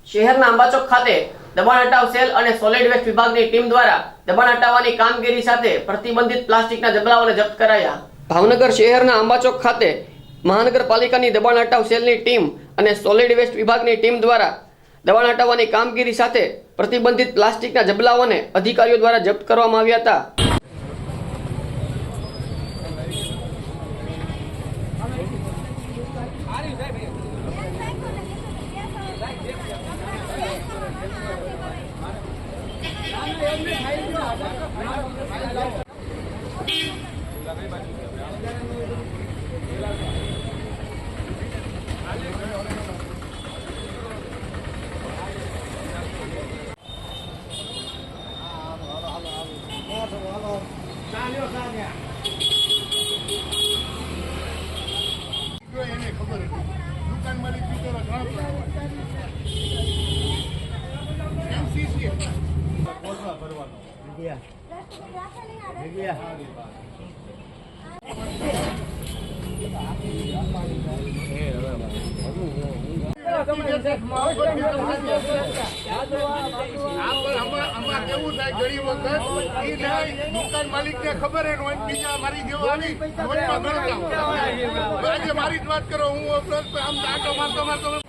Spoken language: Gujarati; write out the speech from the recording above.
શહેરના આંબાચોક ખાતે દબાણ હટાવ સેલ અને સોલિડ વેસ્ટ વિભાગની ટીમ દ્વારા દબાણ હટાવવાની કામગીરી સાથે પ્રતિબંધિત પ્લાસ્ટિકના જબલાઓને જપ્ત કરાયા। ભાવનગર શહેરના આંબાચોક ખાતે મહાનગરપાલિકાની દબાણ હટાવ સેલની ટીમ અને સોલિડ વેસ્ટ વિભાગની ટીમ દ્વારા દબાણ હટાવવાની કામગીરી સાથે પ્રતિબંધિત પ્લાસ્ટિકના જબલાઓને અધિકારીઓ દ્વારા જપ્ત કરવામાં આવ્યા હતા। દુકાન માલિક બીજો એમસીસી ભરવાનો કેવું થાય ઘણી વખત દુકાન માલિક ને ખબર હોય બીજા મારી જેવો આવી આજે મારી જ વાત કરો હું આમ આટો મારતો મારતો નથી